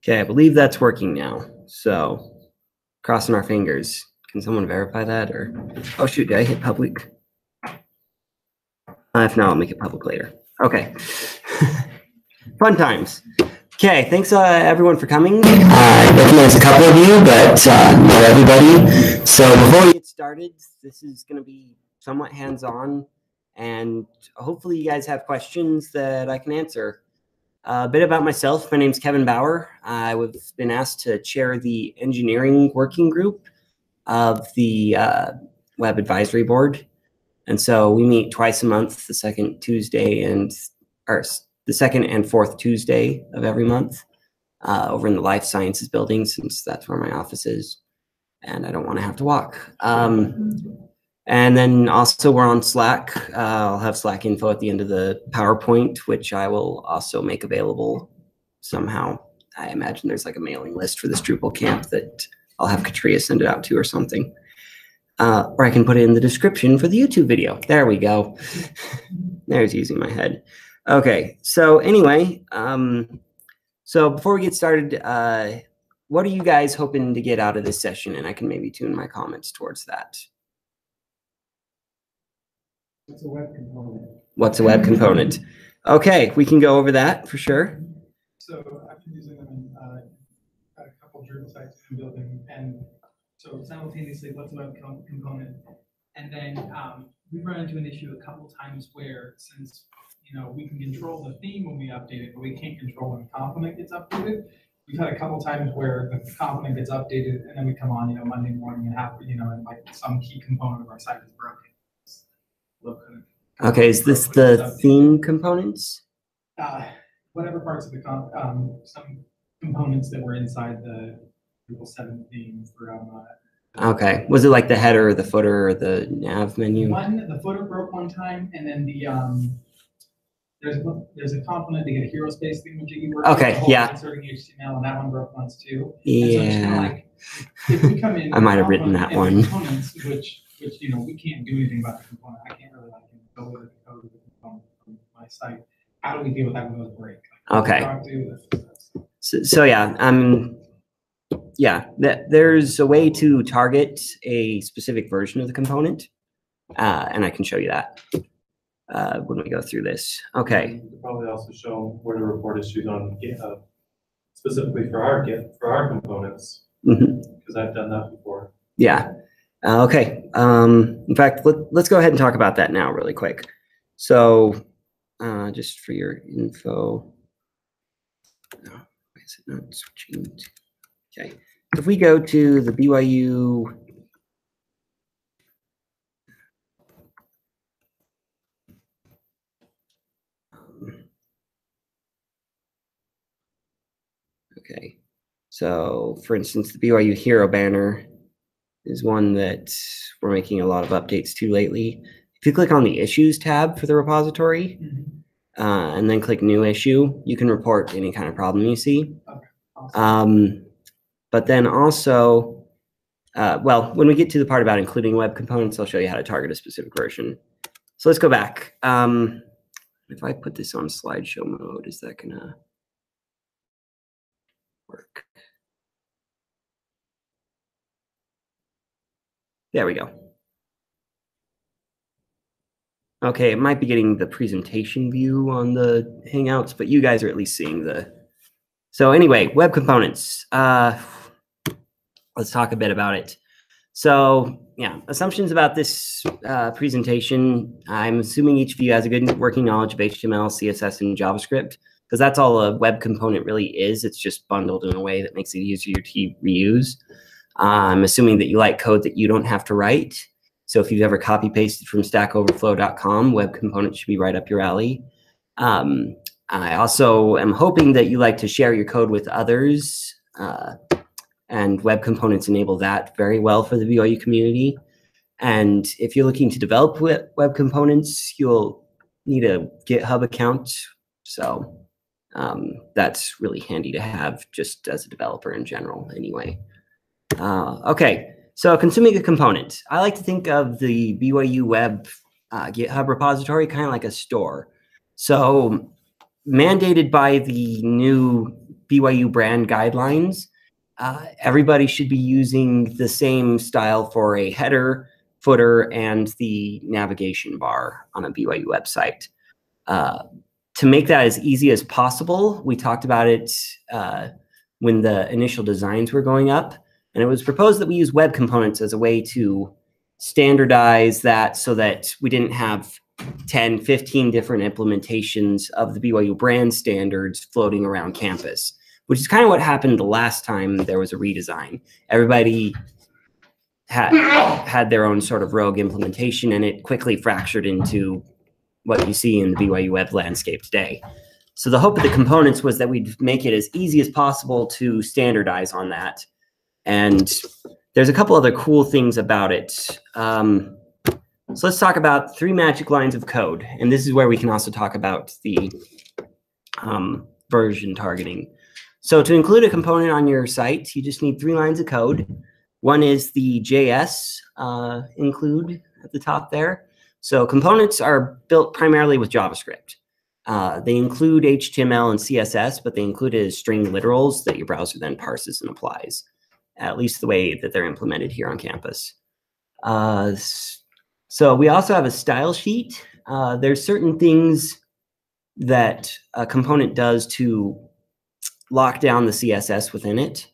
Okay, I believe that's working now. So crossing our fingers. Can someone verify that? Or, oh shoot, did I hit public? If not, I'll make it public later. Okay. Fun times. Okay, thanks everyone for coming. I recognize a couple of you, but not everybody. So before we get started, this is going to be somewhat hands-on, and hopefully you guys have questions that I can answer. A bit about myself. My name's Kevin Bauer. I've been asked to chair the engineering working group of the Web Advisory Board. And so we meet twice a month, the second and fourth Tuesday of every month over in the Life Sciences building, since that's where my office is. And I don't want to have to walk. And then also we're on Slack. I'll have Slack info at the end of the PowerPoint, which I will also make available somehow. I imagine there's like a mailing list for this Drupal camp that I'll have Katria send it out to or something. Or I can put it in the description for the YouTube video. There we go. There's using my head. Okay, so anyway, so before we get started, what are you guys hoping to get out of this session? And I can maybe tune my comments towards that. What's a web component? What's a web component? Okay, we can go over that for sure. So I've been using them in a couple of Drupal sites I'm building, and so simultaneously, what's a web component? And then we've run into an issue a couple times where, since we can control the theme when we update it, but we can't control when the component gets updated. We've had a couple times where the component gets updated, and then we come on, Monday morning and have, and like some key component of our site is broken. Okay, is this the theme components? Whatever parts of the some components that were inside the Drupal 7 theme from. Okay, was it like the header or the footer or the nav menu? The footer broke one time, and then the there's a component to get a hero space thing which you work. Okay, yeah. Inserting HTML, and that one broke once too. Yeah. And so it's kind of like, if we come in, I might have written that one. Components, which we can't do anything about the component. I can't really go with the code of the component from my site. How do we deal with that when those break? Okay. So yeah, there's a way to target a specific version of the component, and I can show you that when we go through this. Okay. You could probably also show where to report issues on GitHub, specifically for our components, because I've done that before. Yeah. Okay. In fact, let's go ahead and talk about that now really quick. So just for your info, why is it not switching? Okay. If we go to the BYU okay. So for instance, the BYU Hero banner is one that we're making a lot of updates to lately. If you click on the Issues tab for the repository, and then click New Issue, you can report any kind of problem you see. Okay, awesome. But then also, well, when we get to the part about including web components, I'll show you how to target a specific version. So let's go back. If I put this on slideshow mode, is that gonna work? There we go. Okay, it might be getting the presentation view on the Hangouts, but you guys are at least seeing the. So anyway, web components. Let's talk a bit about it. So yeah, assumptions about this presentation. I'm assuming each of you has a good working knowledge of HTML, CSS, and JavaScript, because that's all a web component really is. It's just bundled in a way that makes it easier to reuse. I'm assuming that you like code that you don't have to write. So if you've ever copy pasted from stackoverflow.com, web components should be right up your alley. I also am hoping that you like to share your code with others, and web components enable that very well for the BYU community. And if you're looking to develop web components, you'll need a GitHub account. So that's really handy to have just as a developer in general anyway. Okay, so consuming a component. I like to think of the BYU Web GitHub repository kind of like a store. So mandated by the new BYU brand guidelines, everybody should be using the same style for a header, footer, and the navigation bar on a BYU website. To make that as easy as possible, we talked about it when the initial designs were going up, and it was proposed that we use web components as a way to standardize that so that we didn't have 10, 15 different implementations of the BYU brand standards floating around campus, which is kind of what happened the last time there was a redesign. Everybody had their own sort of rogue implementation, and it quickly fractured into what you see in the BYU Web landscape today. So the hope of the components was that we'd make it as easy as possible to standardize on that. And there's a couple other cool things about it. So let's talk about 3 magic lines of code. And this is where we can also talk about the version targeting. So to include a component on your site, you just need 3 lines of code. One is the JS include at the top there. So components are built primarily with JavaScript. They include HTML and CSS, but they include it as string literals that your browser then parses and applies, at least the way that they're implemented here on campus. So we also have a style sheet. There's certain things that a component does to lock down the CSS within it.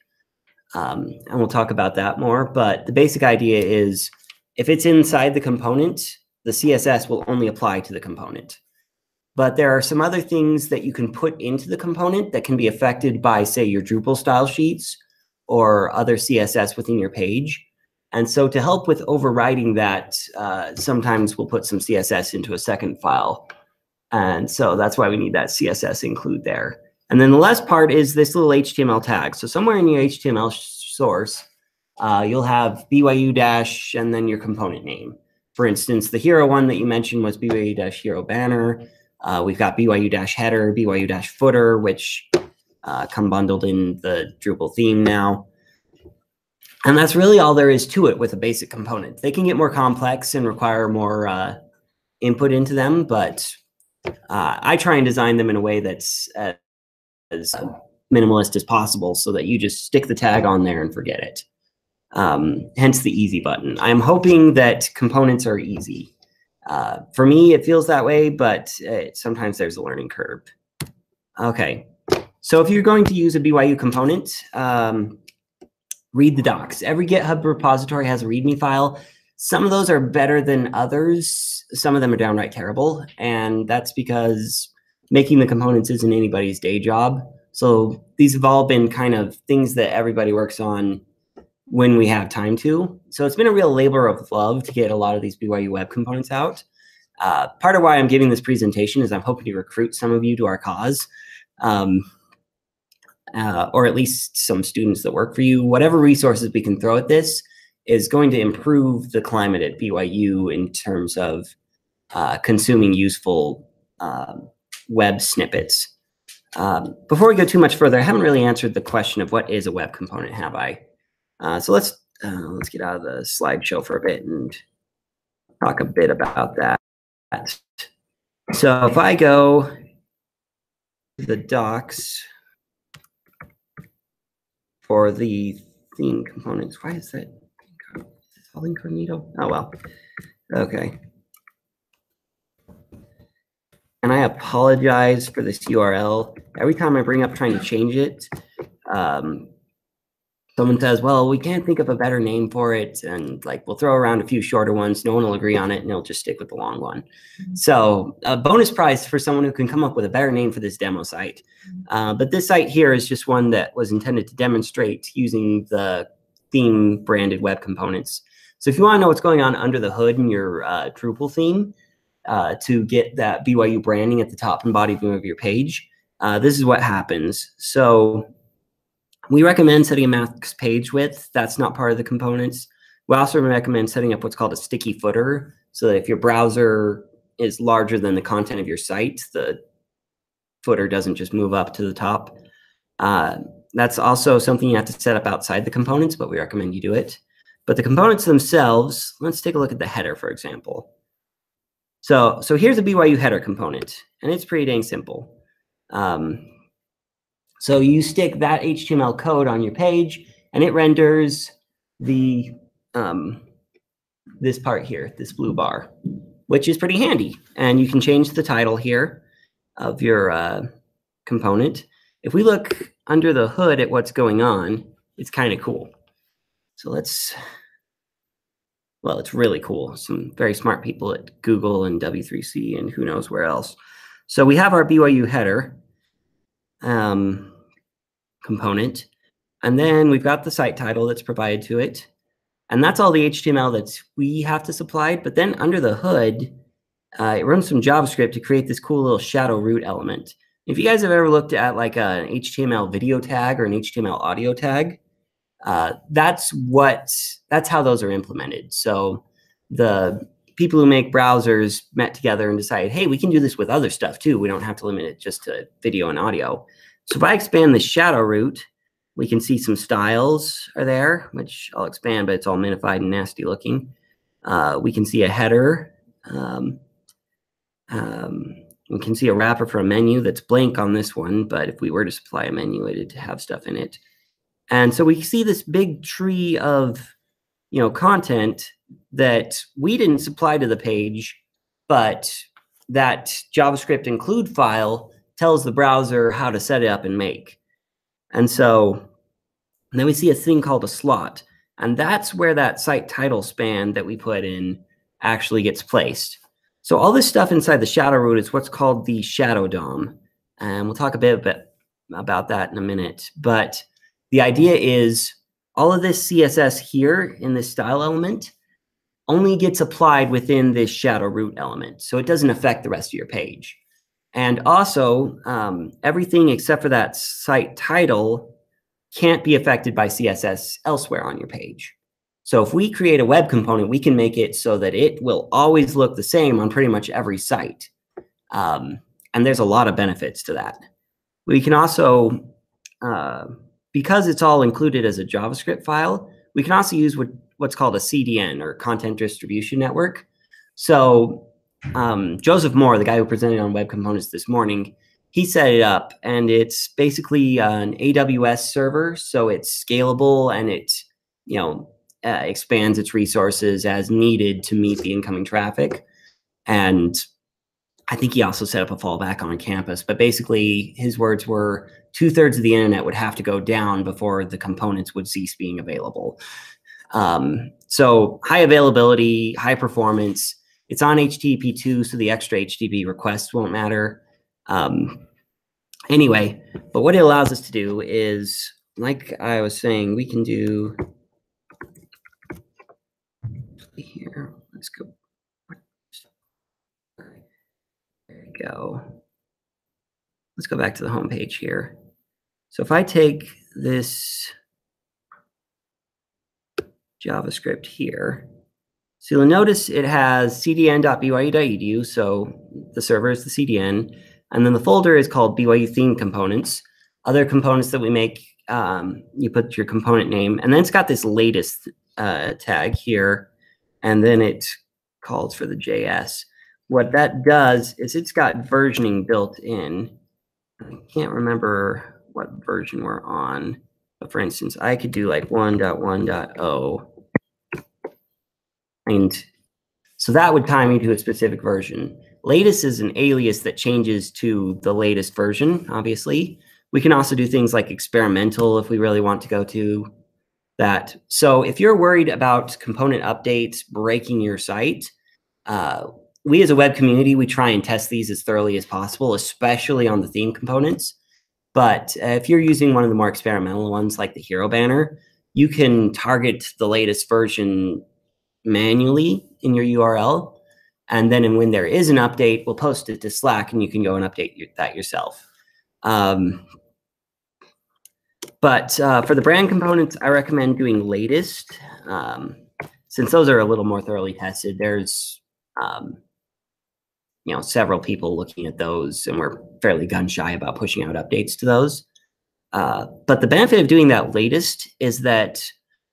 And we'll talk about that more, but the basic idea is if it's inside the component, the CSS will only apply to the component. But there are some other things that you can put into the component that can be affected by, say, your Drupal style sheets or other CSS within your page. And so to help with overriding that, sometimes we'll put some CSS into a second file. And so that's why we need that CSS include there. And then the last part is this little HTML tag. So somewhere in your HTML source, you'll have BYU dash and then your component name. For instance, the hero one that you mentioned was BYU dash hero banner. We've got BYU dash header, BYU dash footer, which come bundled in the Drupal theme now. And that's really all there is to it with a basic component. They can get more complex and require more input into them, but I try and design them in a way that's as minimalist as possible so that you just stick the tag on there and forget it. Hence the easy button. I'm hoping that components are easy. For me, it feels that way, but sometimes there's a learning curve. Okay, so if you're going to use a BYU component, read the docs. Every GitHub repository has a README file. Some of those are better than others. Some of them are downright terrible, and that's because making the components isn't anybody's day job. So these have all been kind of things that everybody works on when we have time to. So it's been a real labor of love to get a lot of these BYU Web components out. Part of why I'm giving this presentation is I'm hoping to recruit some of you to our cause, or at least some students that work for you. Whatever resources we can throw at this is going to improve the climate at BYU in terms of consuming useful web snippets. Before we go too much further, I haven't really answered the question of what is a web component, have I? So let's get out of the slideshow for a bit and talk a bit about that. So if I go to the docs for the theme components, why is that all incognito? Oh, well, okay. And I apologize for this URL. Every time I bring up trying to change it, someone says, well, we can't think of a better name for it. And like, we'll throw around a few shorter ones. No one will agree on it, and they'll just stick with the long one. So a bonus prize for someone who can come up with a better name for this demo site. But this site here is just one that was intended to demonstrate using the theme branded web components. So if you want to know what's going on under the hood in your Drupal theme, to get that BYU branding at the top and body view of your page, this is what happens. So we recommend setting a max page width. That's not part of the components. We also recommend setting up what's called a sticky footer, so that if your browser is larger than the content of your site, the footer doesn't just move up to the top. That's also something you have to set up outside the components, but we recommend you do it. But the components themselves, let's take a look at the header, for example. So here's a BYU header component, and it's pretty dang simple. So you stick that HTML code on your page, and it renders the this part here, this blue bar, which is pretty handy. And you can change the title here of your component. If we look under the hood at what's going on, it's kind of cool. So well, it's really cool. Some very smart people at Google and W3C and who knows where else. So we have our BYU header component, and then we've got the site title that's provided to it. And that's all the HTML that we have to supply. But then under the hood, it runs some JavaScript to create this cool little shadow root element. If you guys have ever looked at like an HTML video tag or an HTML audio tag, that's how those are implemented. So the people who make browsers met together and decided, hey, we can do this with other stuff too. We don't have to limit it just to video and audio. So if I expand the shadow root, we can see some styles are there, which I'll expand, but it's all minified and nasty looking. We can see a header. We can see a wrapper for a menu that's blank on this one, but if we were to supply a menu, it'd have stuff in it. And so we see this big tree of, content that we didn't supply to the page, but that JavaScript include file tells the browser how to set it up and make. And so then we see a thing called a slot, and that's where that site title span that we put in actually gets placed. So all this stuff inside the shadow root is what's called the shadow DOM, and we'll talk a bit about that in a minute. But the idea is all of this CSS here in this style element only gets applied within this shadow root element, so it doesn't affect the rest of your page. And also, everything except for that site title can't be affected by CSS elsewhere on your page. So if we create a web component, we can make it so that it will always look the same on pretty much every site. And there's a lot of benefits to that. We can also, because it's all included as a JavaScript file, we can also use what's called a CDN, or Content Distribution Network. So Joseph Moore, the guy who presented on Web Components this morning, he set it up, and it's basically an AWS server, so it's scalable and it, expands its resources as needed to meet the incoming traffic. And I think he also set up a fallback on campus, but basically his words were 2/3 of the internet would have to go down before the components would cease being available. So high availability, high performance. It's on HTTP2, so the extra HTTP requests won't matter. Anyway, but what it allows us to do is, like I was saying, we can do here. Let's go. There we go. Let's go back to the home page here. So if I take this JavaScript here, so you'll notice it has cdn.byu.edu, so the server is the CDN, and then the folder is called BYU theme components. Other components that we make, you put your component name, and then it's got this latest tag here, and then it calls for the JS. What that does is it's got versioning built in. I can't remember what version we're on, but for instance, I could do like 1.1.0. And so that would tie me to a specific version. Latest is an alias that changes to the latest version, obviously. We can also do things like experimental if we really want to go to that. So if you're worried about component updates breaking your site, we as a web community, we try and test these as thoroughly as possible, especially on the theme components. But if you're using one of the more experimental ones like the hero banner, you can target the latest version manually in your URL. And then when there is an update, we'll post it to Slack and you can go and update that yourself. But for the brand components, I recommend doing latest. Since those are a little more thoroughly tested, there's several people looking at those, and we're fairly gun shy about pushing out updates to those. But the benefit of doing that latest is that,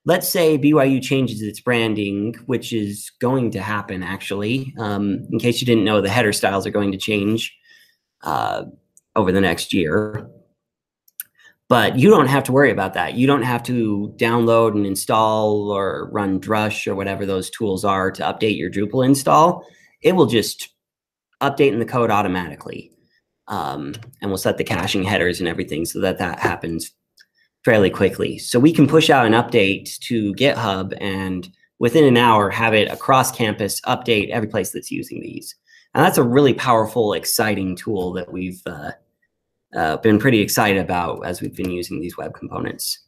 let's say BYU changes its branding, which is going to happen actually. In case you didn't know, the header styles are going to change over the next year. But you don't have to worry about that. You don't have to download and install or run Drush or whatever those tools are to update your Drupal install. It will just update in the code automatically. And we'll set the caching headers and everything so that that happens fairly quickly. So we can push out an update to GitHub and within an hour have it across campus update every place that's using these. And that's a really powerful, exciting tool that we've been pretty excited about as we've been using these web components.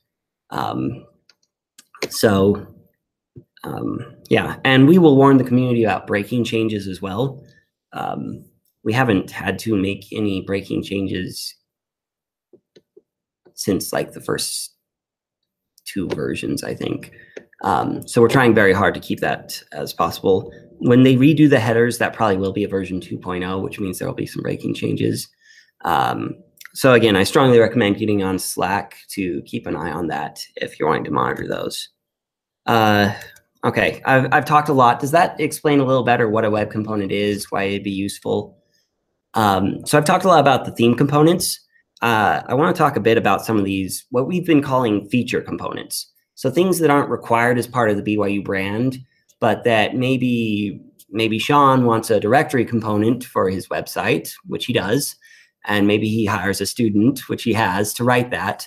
Yeah, and we will warn the community about breaking changes as well. We haven't had to make any breaking changes since like the first 2 versions, I think. So we're trying very hard to keep that as possible. When they redo the headers, that probably will be a version 2.0, which means there will be some breaking changes. So again, I strongly recommend getting on Slack to keep an eye on that if you're wanting to monitor those. Okay, I've talked a lot. Does that explain a little better what a web component is, why it'd be useful? So I've talked a lot about the theme components. I want to talk a bit about some of these, what we've been calling feature components. So things that aren't required as part of the BYU brand, but that maybe Sean wants a directory component for his website, which he does, and maybe he hires a student, which he has, to write that.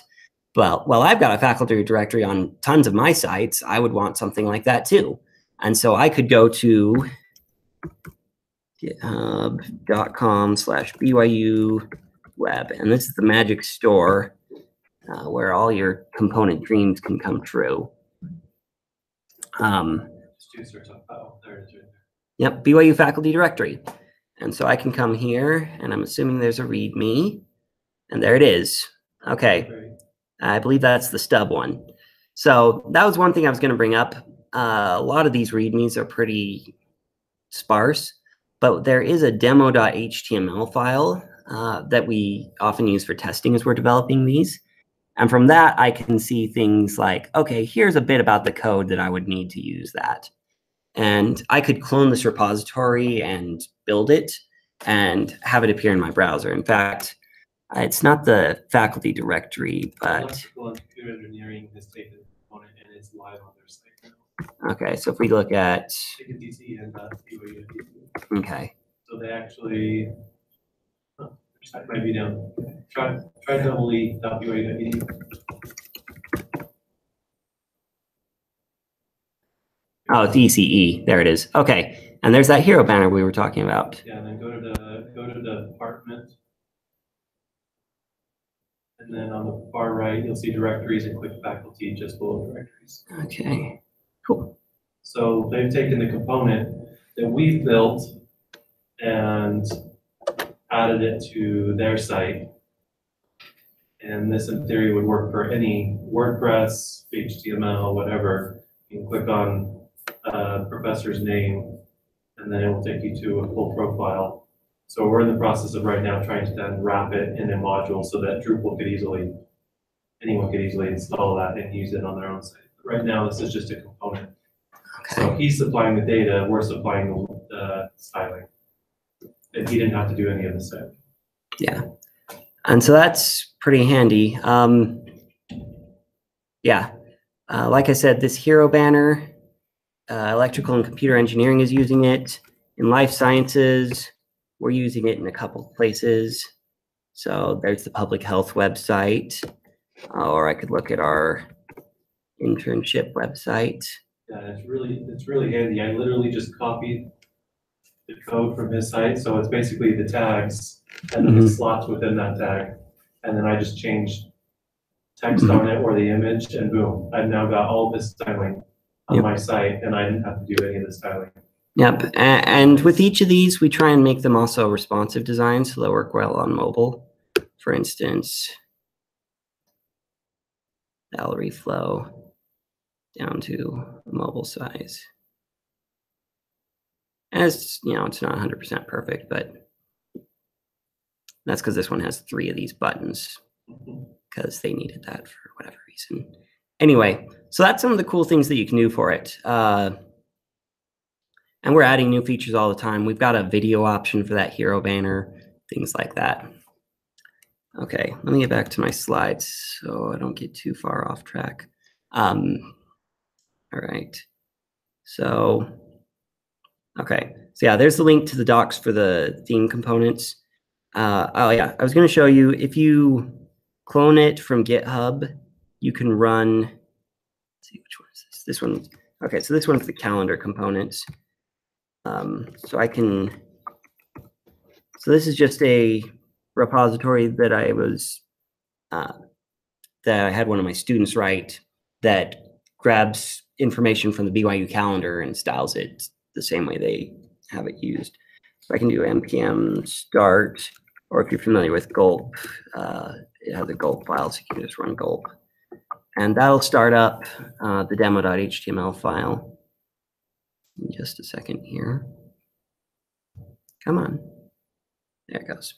Well, I've got a faculty directory on tons of my sites. I would want something like that too. And so I could go to github.com/BYU Web, and this is the magic store where all your component dreams can come true. Yep, BYU faculty directory. And so I can come here, and I'm assuming there's a README, and there it is. Okay, I believe that's the stub one. So that was one thing I was going to bring up. A lot of these READMEs are pretty sparse, but there is a demo.html file that we often use for testing as we're developing these. And from that, I can see things like, okay, here's a bit about the code that I would need to use that. And I could clone this repository and build it and have it appear in my browser. In fact, it's not the faculty directory, but Electrical and computer engineering has taken a component and it's live on their site now. okay, so if we look at DC and BYU. okay. So they actually, that might be down. Try BYU.edu. Oh, DCE, there it is. Okay, and there's that hero banner we were talking about. Yeah, and then go to the department. And then on the far right, you'll see directories and click faculty just below directories. Okay, cool. So they've taken the component that we've built and added it to their site. And this in theory would work for any WordPress, HTML, whatever. You can click on professor's name and then it will take you to a full profile. So we're in the process of right now trying to then wrap it in a module so that Drupal could anyone could easily install that and use it on their own site. But right now, this is just a component. Okay. So he's supplying the data, we're supplying the styling. And he didn't have to do any of the styling. Yeah, and so that's pretty handy. Yeah, like I said, this hero banner, electrical and computer engineering is using it. In life sciences, we're using it in a couple of places. So there's the public health website, or I could look at our internship website. Yeah, it's really handy. I literally just copied the code from his site. So it's basically the tags and then the slots within that tag. And then I just changed text on it or the image and boom, I've now got all this styling on my site and I didn't have to do any of the styling. Yep, and with each of these, we try and make them also responsive designs so they work well on mobile. For instance, gallery flow down to mobile size. And it's, you know, it's not 100% perfect, but that's because this one has 3 of these buttons because they needed that for whatever reason. Anyway, so that's some of the cool things that you can do for it. And we're adding new features all the time. We've got a video option for that hero banner, things like that. Okay, let me get back to my slides so I don't get too far off track. All right. So, okay. So yeah, there's the link to the docs for the theme components. Oh yeah, I was going to show you, if you clone it from GitHub, you can run, let's see, which one is this? This one. Okay, so this one's the calendar components. So I can, so this is just a repository that I was, that I had one of my students write that grabs information from the BYU calendar and styles it the same way they have it used. So I can do npm start, or if you're familiar with gulp, it has a gulp file, so you can just run gulp. And that'll start up the demo.html file. In just a second here. Come on. There it goes.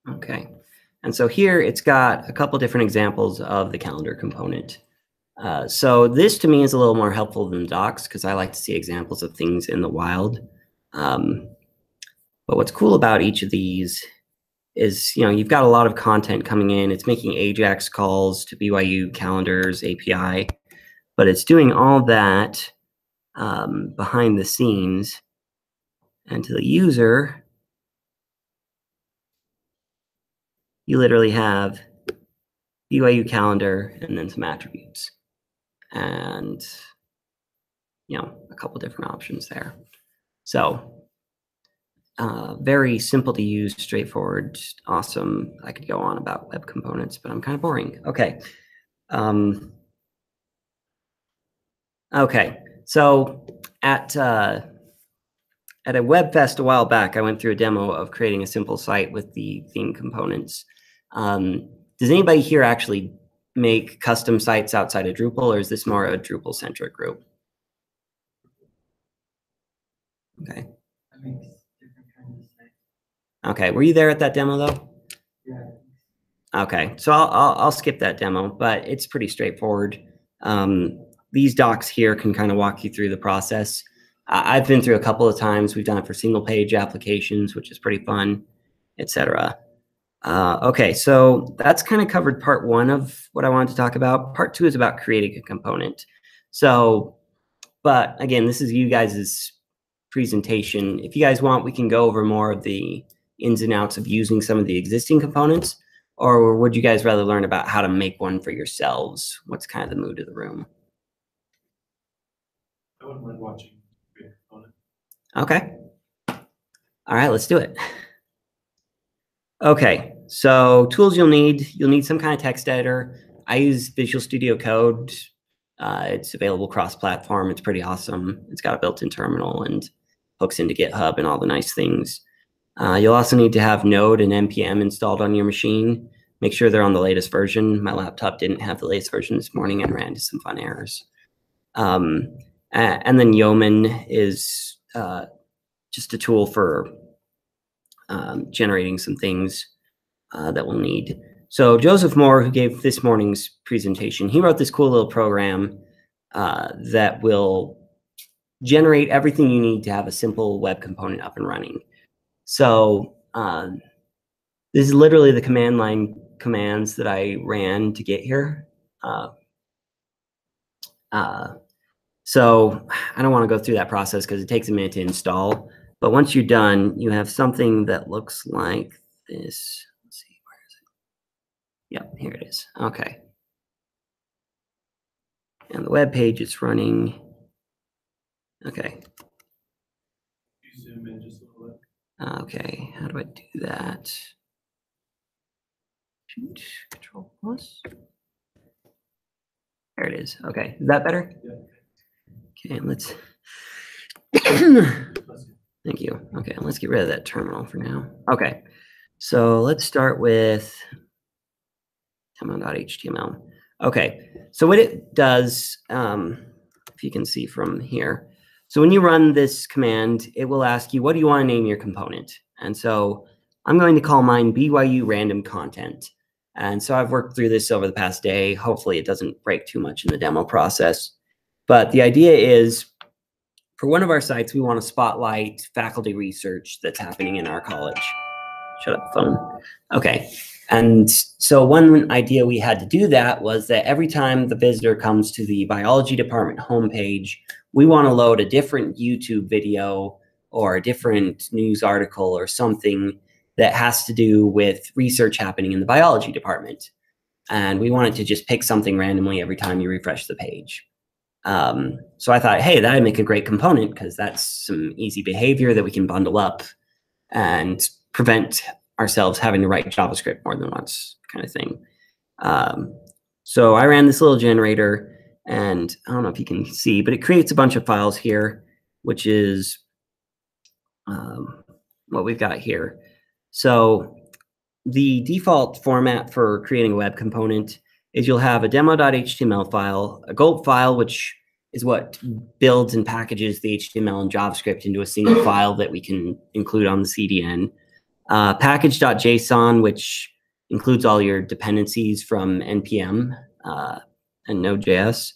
Okay. And so here it's got a couple different examples of the calendar component. So this to me is a little more helpful than docs because I like to see examples of things in the wild. But what's cool about each of these is, you know, you've got a lot of content coming in. It's making AJAX calls to BYU calendars API, but it's doing all that behind the scenes. And to the user, you literally have BYU calendar and then some attributes. And, you know, a couple different options there. So very simple to use, straightforward, awesome. I could go on about web components, but I'm kind of boring. Okay. Okay. So at a web fest a while back, I went through a demo of creating a simple site with the theme components. Does anybody here actually make custom sites outside of Drupal, or is this more a Drupal-centric group? Okay. That makes different kinds of sites. Okay. Were you there at that demo though? Yeah. Okay. So I'll skip that demo, but it's pretty straightforward. These docs here can kind of walk you through the process. I've been through a couple of times. We've done it for single page applications, which is pretty fun, etc. Okay, so that's kind of covered part one of what I wanted to talk about. Part two is about creating a component. So, but again, this is you guys' presentation. If you guys want, we can go over more of the ins and outs of using some of the existing components, or would you guys rather learn about how to make one for yourselves? What's kind of the mood of the room? I wouldn't mind watching create a component. Okay. All right, let's do it. Okay, so tools you'll need some kind of text editor. I use Visual Studio Code. It's available cross-platform. It's pretty awesome. It's got a built-in terminal and hooks into GitHub and all the nice things. You'll also need to have Node and NPM installed on your machine. Make sure they're on the latest version. My laptop didn't have the latest version this morning and ran into some fun errors. And then Yeoman is just a tool for generating some things that we'll need. So Joseph Moore, who gave this morning's presentation, he wrote this cool little program that will generate everything you need to have a simple web component up and running. So this is literally the command line commands that I ran to get here. So I don't want to go through that process because it takes a minute to install. But once you're done, you have something that looks like this. Let's see, where is it? Yep, here it is. Okay. And the web page is running. Okay. You zoom in just a little bit. Okay, how do I do that? Shoot, Control plus. There it is. Okay, is that better? Yeah. Okay, let's. Thank you. Okay, let's get rid of that terminal for now. Okay, so let's start with demo.html. Okay, so what it does, if you can see from here, so when you run this command, it will ask you, what do you want to name your component? And so I'm going to call mine BYU random content. And so I've worked through this over the past day. Hopefully it doesn't break too much in the demo process. But the idea is, for one of our sites, we want to spotlight faculty research that's happening in our college. Shut up, phone. Okay. And so one idea we had to do that was that every time the visitor comes to the biology department homepage, we want to load a different YouTube video or a different news article or something that has to do with research happening in the biology department. And we wanted to just pick something randomly every time you refresh the page. So I thought, hey, that'd make a great component because that's some easy behavior that we can bundle up and prevent ourselves having to write JavaScript more than once, kind of thing. So I ran this little generator, and I don't know if you can see, but it creates a bunch of files here, which is what we've got here. So the default format for creating a web component is you'll have a demo.html file, a gulp file, which is what builds and packages the HTML and JavaScript into a single file that we can include on the CDN. Package.json, which includes all your dependencies from NPM and Node.js.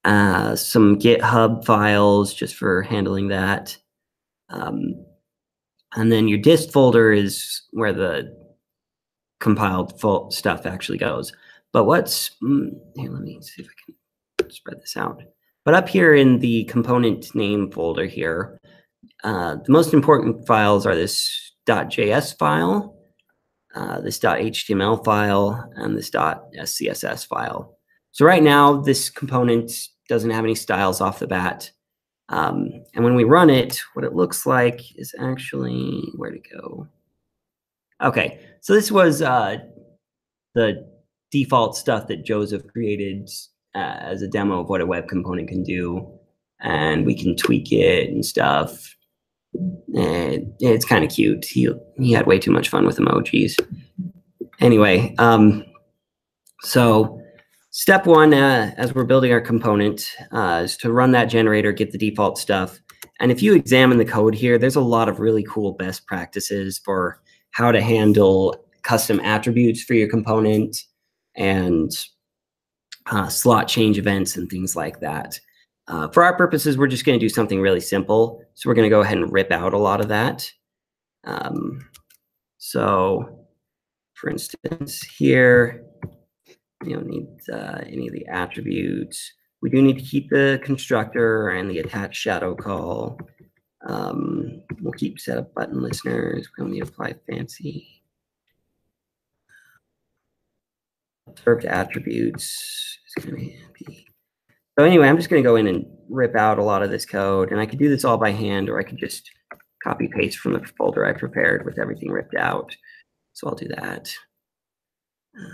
Some GitHub files just for handling that. And then your dist folder is where the compiled stuff actually goes. But what's, here, let me see if I can spread this out. But up here in the component name folder here, the most important files are this .js file, this .html file, and this .scss file. So right now, this component doesn't have any styles off the bat. And when we run it, what it looks like is actually, where to go? Okay, so this was the default stuff that Joseph created as a demo of what a web component can do. And we can tweak it and stuff. And it's kind of cute. He had way too much fun with emojis. Anyway, so step one, as we're building our component, is to run that generator, get the default stuff. And if you examine the code here, there's a lot of really cool best practices for how to handle custom attributes for your component and slot change events and things like that. For our purposes, we're just going to do something really simple. So we're going to go ahead and rip out a lot of that. So for instance, here, we don't need any of the attributes. We do need to keep the constructor and the attached shadow call. We'll keep setup button listeners. We don't need to apply fancy. Observed attributes is going to be handy. So anyway, I'm just going to go in and rip out a lot of this code, and I could do this all by hand, or I could just copy paste from the folder I prepared with everything ripped out. So I'll do that. Let's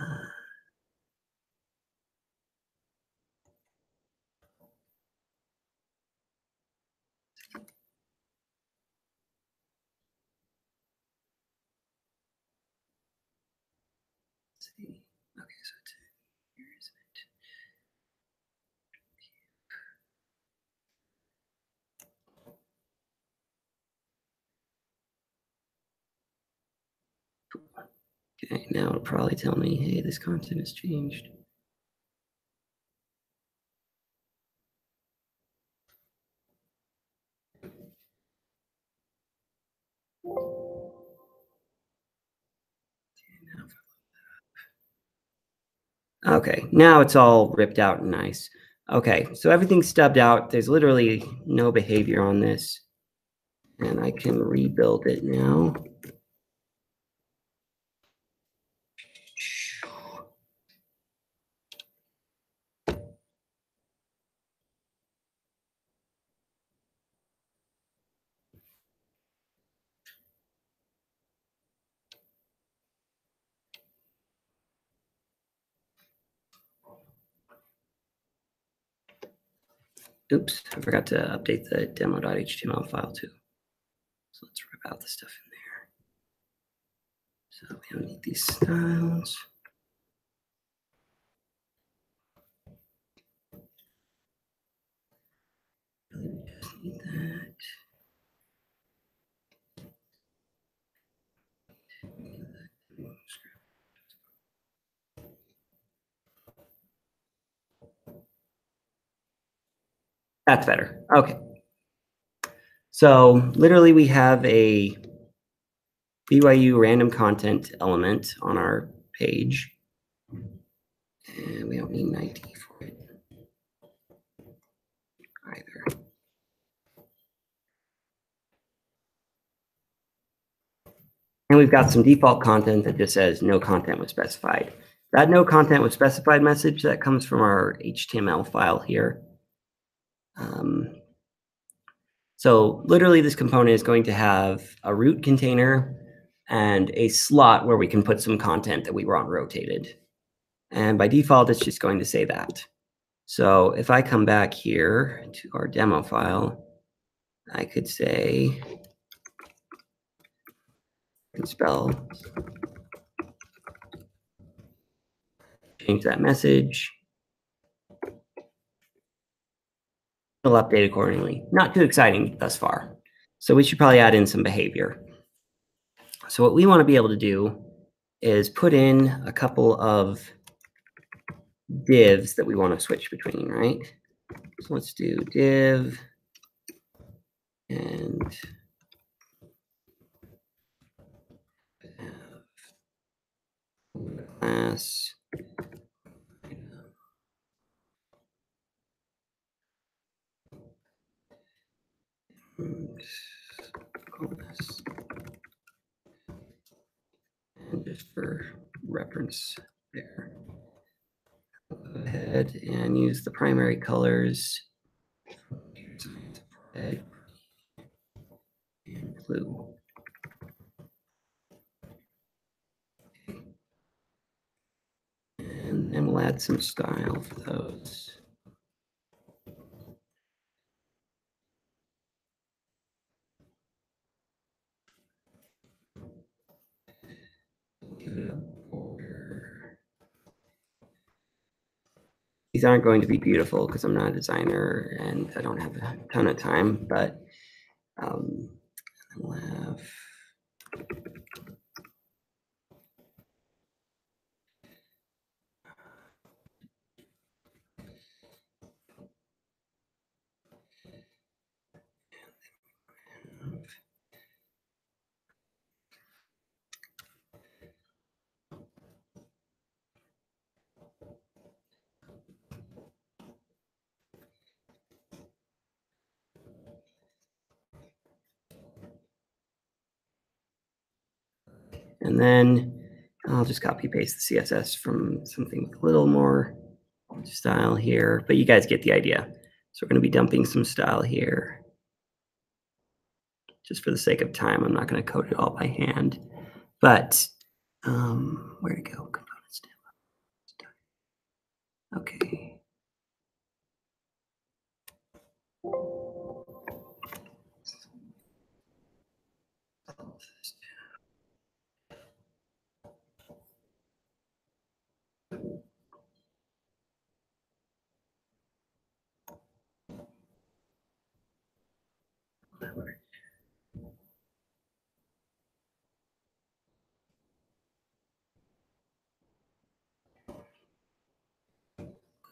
see. Okay, so here is it. Okay, now it'll probably tell me, hey, this content has changed. Okay, now it's all ripped out and nice. Okay, so everything's stubbed out. There's literally no behavior on this. And I can rebuild it now. Oops, I forgot to update the demo.html file too. So let's rip out the stuff in there. So we don't need these styles. Really, we just need that. That's better. Okay. So literally we have a BYU random content element on our page. And we don't need an ID for it either. And we've got some default content that just says no content was specified. That no content was specified message, that comes from our HTML file here. So literally this component is going to have a root container and a slot where we can put some content that we want rotated. And by default, it's just going to say that. So if I come back here to our demo file, I could say, and spell, change that message. It'll update accordingly. Not too exciting thus far. So we should probably add in some behavior. So what we want to be able to do is put in a couple of divs that we want to switch between, right? So let's do div and class. And just for reference there, go ahead and use the primary colors, red and blue. And then we'll add some style for those. Give it a border. These aren't going to be beautiful because I'm not a designer and I don't have a ton of time, but we'll have and then I'll just copy paste the CSS from something with a little more style here, but you guys get the idea. So we're going to be dumping some style here. Just for the sake of time, I'm not going to code it all by hand. But where to go? Components demo. Okay.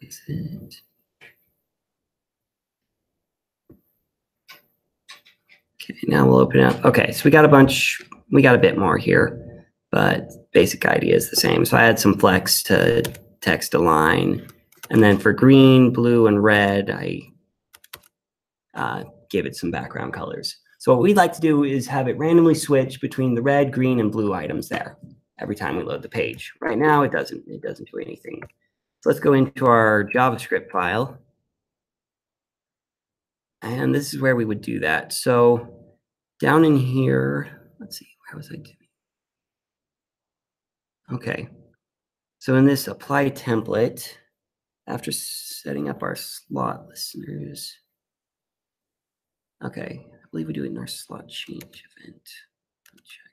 Is it? Okay, now we'll open it up. Okay, so we got a bit more here, but basic idea is the same. So I add some flex to text align. And then for green, blue, and red, I give it some background colors. So what we'd like to do is have it randomly switch between the red, green, and blue items there every time we load the page. Right now, it doesn't do anything. So let's go into our JavaScript file. And this is where we would do that. So down in here, let's see, where was I doing? Okay. So in this apply template, after setting up our slot listeners, okay, I believe we do it in our slot change event. Let me check.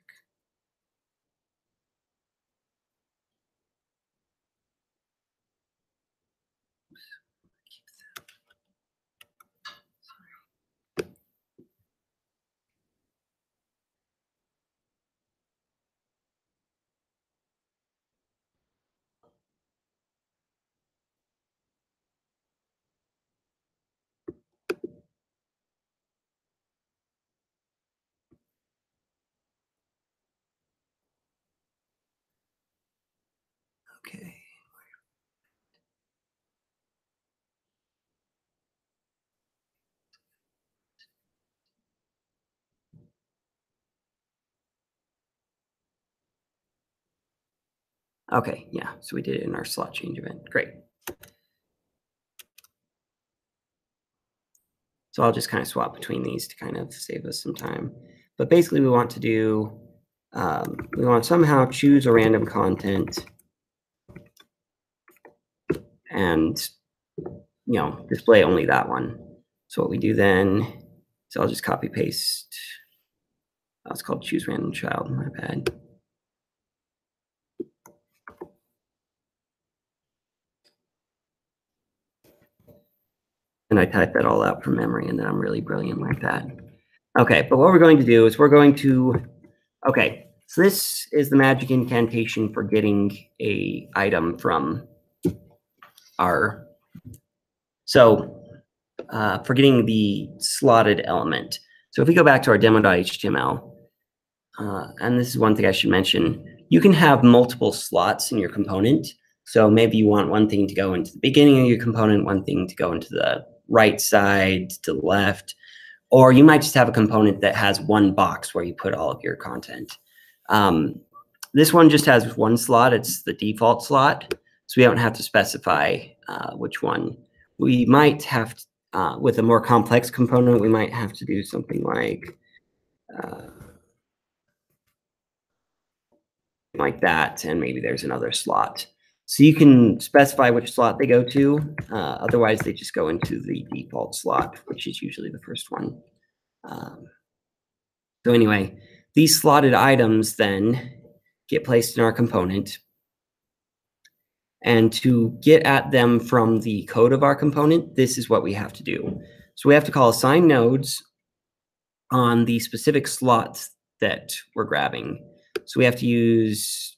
Okay, yeah, so we did it in our slot change event. Great. So I'll just kind of swap between these to kind of save us some time. But basically we want to do, we want to somehow choose a random content and, display only that one. So what we do then is I'll just copy paste. Oh, it's called choose random child, my bad. And I type that all out from memory, and then I'm really brilliant like that. Okay, but what we're going to do is we're going to, okay, so this is the magic incantation for getting a item from our, so for getting the slotted element. So if we go back to our demo.html, and this is one thing I should mention, you can have multiple slots in your component. So maybe you want one thing to go into the beginning of your component, one thing to go into the right side, to the left, or you might just have a component that has one box where you put all of your content. This one just has one slot. It's the default slot, so we don't have to specify which one. We might have to, with a more complex component, we might have to do something like that, and maybe there's another slot. So you can specify which slot they go to. Otherwise, they just go into the default slot, which is usually the first one. So anyway, these slotted items then get placed in our component. And to get at them from the code of our component, this is what we have to do. So we have to call assign nodes on the specific slots that we're grabbing. So we have to use,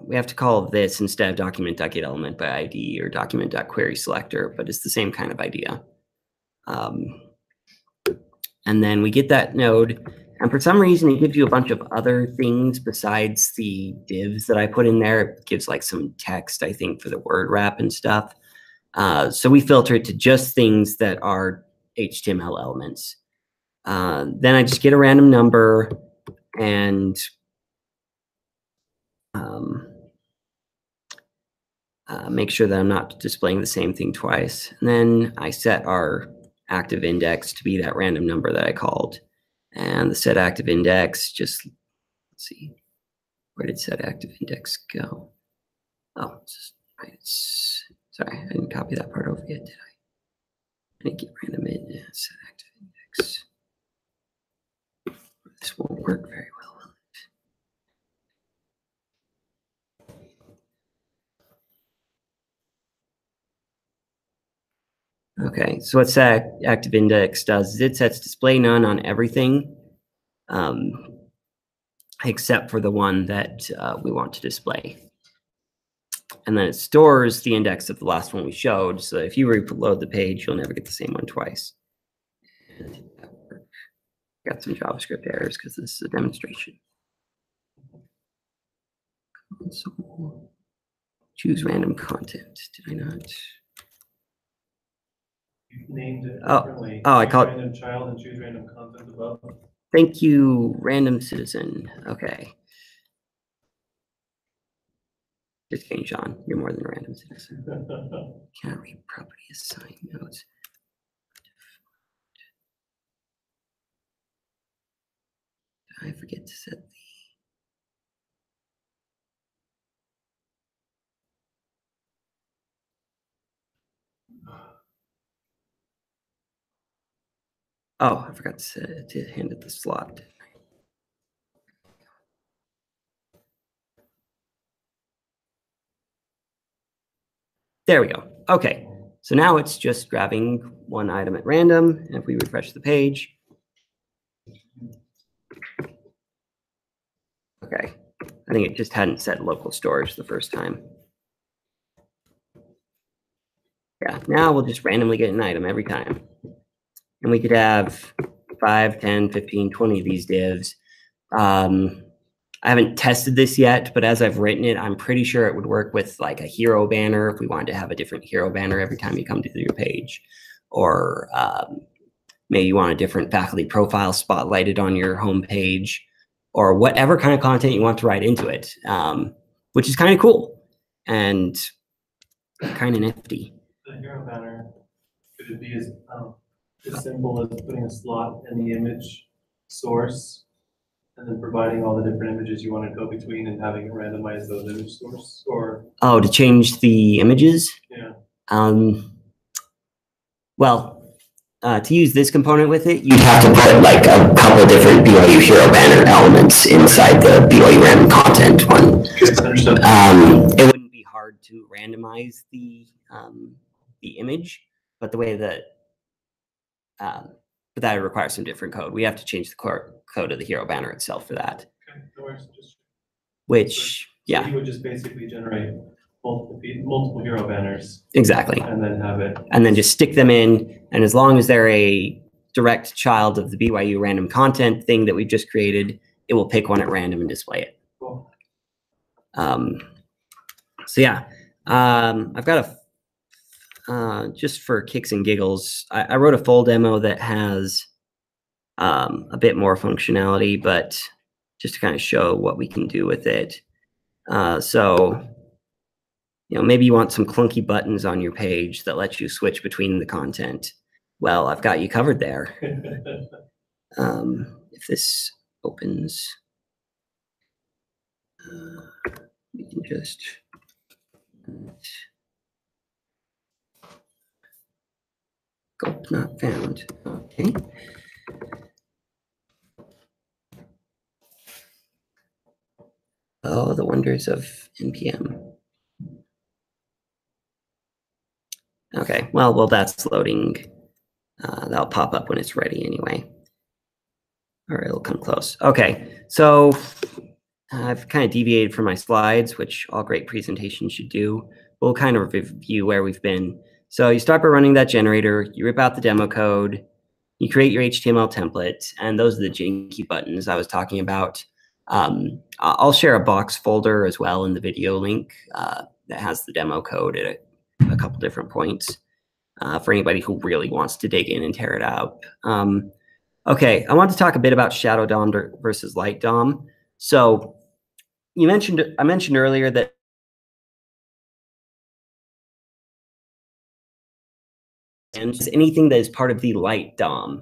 we have to call this instead of document.getElement by ID or document.querySelector, but it's the same kind of idea. And then we get that node, and for some reason it gives you a bunch of other things besides the divs that I put in there. It gives like some text, I think, for the word wrap and stuff. So we filter it to just things that are HTML elements. Then I just get a random number and make sure that I'm not displaying the same thing twice. And then I set our active index to be that random number that I called. And the set active index, just, let's see, where did set active index go? Oh, it's just, right, sorry, I didn't copy that part over yet, did I? I didn't get random in set active index. This won't work very well, will it? Okay, so what set active index does is it sets display none on everything, except for the one that we want to display. And then it stores the index of the last one we showed. So if you reload the page, you'll never get the same one twice. Got some JavaScript errors because this is a demonstration. So choose random content. Did I not? You named it Oh, differently. I called random child and choose random content above. Thank you, random citizen. Okay. Just kidding, Sean. You're more than a random citizen. Can't read property assign nodes. Did I forget to set the Oh, I forgot to hand it the slot. There we go. Okay, so now it's just grabbing one item at random. And if we refresh the page, okay, I think it just hadn't set local storage the first time. Yeah, now we'll just randomly get an item every time. And we could have 5, 10, 15, 20 of these divs. I haven't tested this yet, but as I've written it, I'm pretty sure it would work with like a hero banner if we wanted to have a different hero banner every time you come to your page. Or maybe you want a different faculty profile spotlighted on your home page. or whatever kind of content you want to write into it, which is kind of cool and kind of nifty. The hero banner, could it be as simple as putting a slot in the image source and then providing all the different images you want to go between and having it randomize those image source, or? Oh, to change the images? Yeah. Well, to use this component with it, you'd have to put like a couple different BYU hero banner elements inside the BYU random content one. It wouldn't be hard to randomize the image, but the way that but that would require some different code. We have to change the code of the hero banner itself for that. Okay, no worries, Which, yeah. So you would just basically generate multiple hero banners. Exactly. And then have it. And then just stick them in. And as long as they're a direct child of the BYU random content thing that we've just created, it will pick one at random and display it. Cool. So yeah, I've got just for kicks and giggles, I wrote a full demo that has a bit more functionality, but just to kind of show what we can do with it. So, maybe you want some clunky buttons on your page that let you switch between the content. Well, I've got you covered there. If this opens, we can just scope not found. Okay. Oh, the wonders of NPM. Okay, well, that's loading. That'll pop up when it's ready anyway. Or it'll come close. Okay, so I've kind of deviated from my slides, which all great presentations should do. We'll kind of review where we've been. So you start by running that generator, you rip out the demo code, you create your HTML template, and those are the janky buttons I was talking about. I'll share a box folder as well in the video link that has the demo code at a couple different points for anybody who really wants to dig in and tear it out. Okay, I want to talk a bit about Shadow DOM versus Light DOM. So I mentioned earlier that anything that is part of the Light DOM.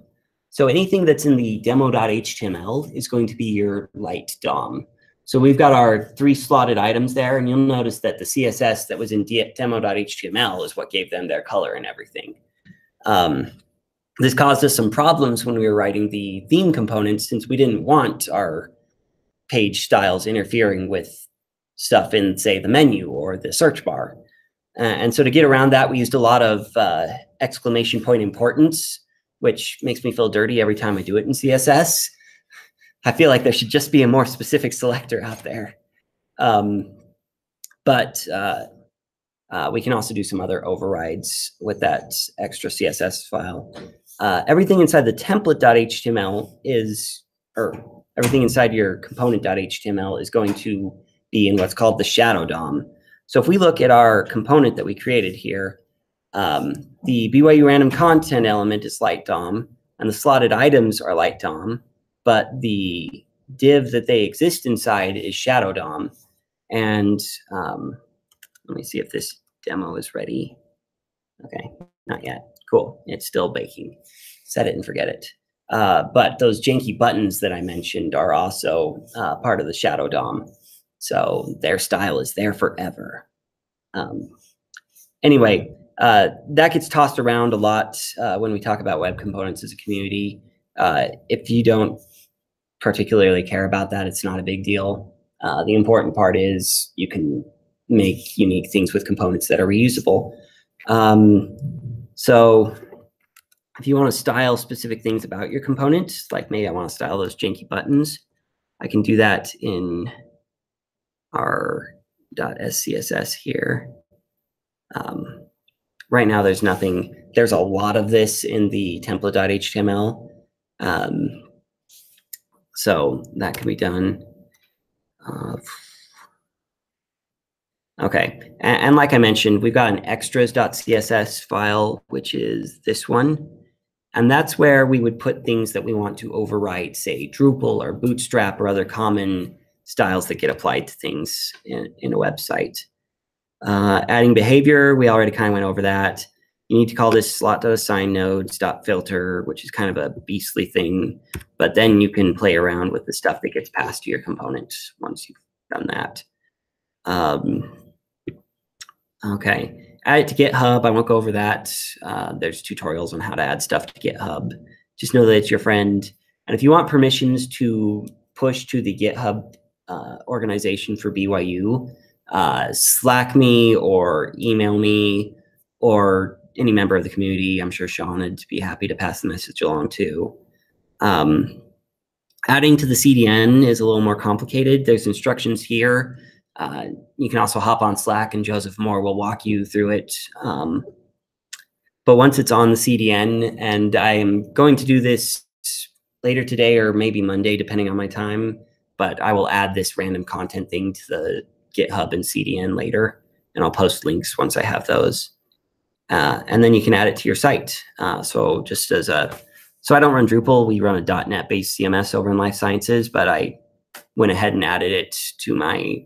So anything that's in the demo.html is going to be your Light DOM. So we've got our 3 slotted items there, and you'll notice that the CSS that was in demo.html is what gave them their color and everything. This caused us some problems when we were writing the theme components, since we didn't want our page styles interfering with stuff in, say, the menu or the search bar. And so to get around that, we used a lot of exclamation point importance, which makes me feel dirty every time I do it in CSS. I feel like there should just be a more specific selector out there. But we can also do some other overrides with that extra CSS file. Everything inside the template.html is, or everything inside your component.html is going to be in what's called the shadow DOM. So if we look at our component that we created here, the BYU random content element is Light DOM, and the slotted items are Light DOM, but the div that they exist inside is Shadow DOM. And let me see if this demo is ready. Okay, not yet. Cool, it's still baking. Set it and forget it. But those janky buttons that I mentioned are also part of the Shadow DOM. So their style is there forever. Anyway, that gets tossed around a lot when we talk about web components as a community. If you don't particularly care about that, it's not a big deal. The important part is you can make unique things with components that are reusable. So if you want to style specific things about your component, like maybe I want to style those janky buttons, I can do that in our .scss here. Right now, there's nothing. There's a lot of this in the template.html. So that can be done. Okay, and like I mentioned, we've got an extras.css file, which is this one. And that's where we would put things that we want to overwrite, say Drupal or Bootstrap or other common styles that get applied to things in a website. Adding behavior, we already kind of went over that. You need to call this slot.assign nodes.filter, which is kind of a beastly thing, but then you can play around with the stuff that gets passed to your component once you've done that. Okay. Add it to GitHub. I won't go over that. There's tutorials on how to add stuff to GitHub. Just know that it's your friend. And if you want permissions to push to the GitHub organization for BYU, Slack me or email me or any member of the community. I'm sure Sean would be happy to pass the message along too. Adding to the CDN is a little more complicated. There's instructions here. You can also hop on Slack and Joseph Moore will walk you through it. But once it's on the CDN, and I am going to do this later today or maybe Monday, depending on my time, but I will add this random content thing to the GitHub and CDN later, and I'll post links once I have those. And then you can add it to your site. So just as so I don't run Drupal, we run a .NET-based CMS over in Life Sciences, but I went ahead and added it to my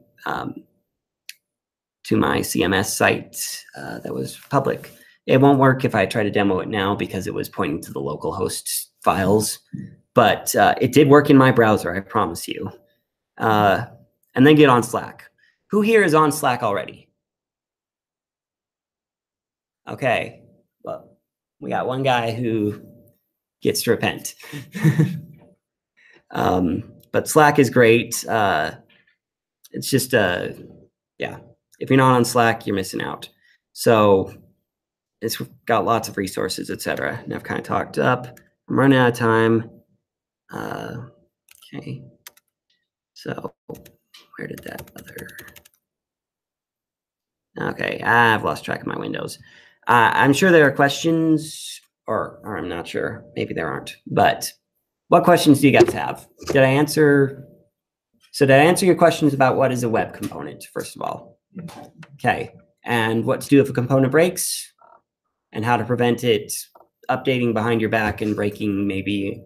CMS site that was public. It won't work if I try to demo it now because it was pointing to the localhost files, but it did work in my browser, I promise you. And then get on Slack. Who here is on Slack already? Okay, well, we got one guy who gets to repent. But Slack is great. It's just, yeah, if you're not on Slack, you're missing out. So it's got lots of resources, etc. And I've kind of talked up. I'm running out of time. Okay, so where did that other? Okay, I've lost track of my windows. I'm sure there are questions, or I'm not sure. Maybe there aren't. But what questions do you guys have? Did I answer? So did I answer your questions about what is a web component, first of all? Okay, and what to do if a component breaks, and how to prevent it updating behind your back and breaking maybe.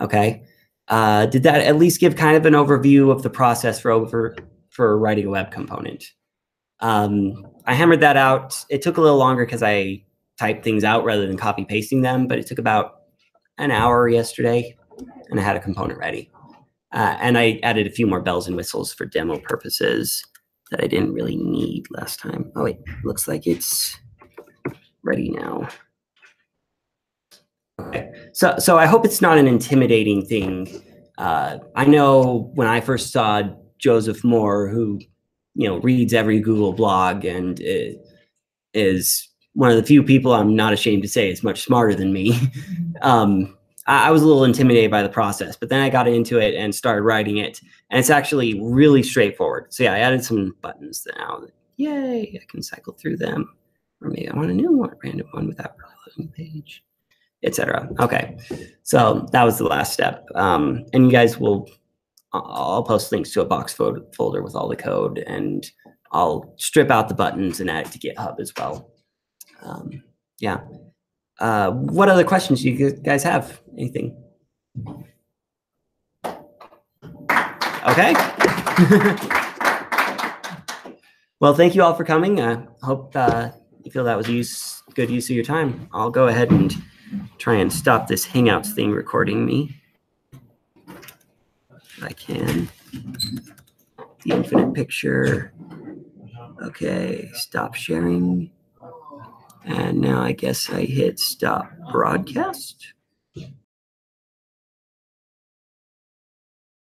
Okay, did that at least give kind of an overview of the process for writing a web component? I hammered that out. It took a little longer because I typed things out rather than copy pasting them, but it took about an hour yesterday and I had a component ready. And I added a few more bells and whistles for demo purposes that I didn't really need last time. Oh wait, looks like it's ready now. Okay, so I hope it's not an intimidating thing. I know when I first saw Joseph Moore, who reads every Google blog and is one of the few people I'm not ashamed to say is much smarter than me. I was a little intimidated by the process, but then I got into it and started writing it, and it's actually really straightforward. So yeah, I added some buttons now. Yay, I can cycle through them. Or maybe I want a new one, random one without reloading the page, etc. Okay, so that was the last step. And you guys will, I'll post links to a box folder with all the code, and I'll strip out the buttons and add it to GitHub as well. Yeah. What other questions do you guys have? Anything? Okay. Well, thank you all for coming. I hope you feel that was good use of your time. I'll go ahead and try and stop this Hangouts thing recording me. If I can. The infinite picture. Okay, stop sharing. And now I guess I hit stop broadcast.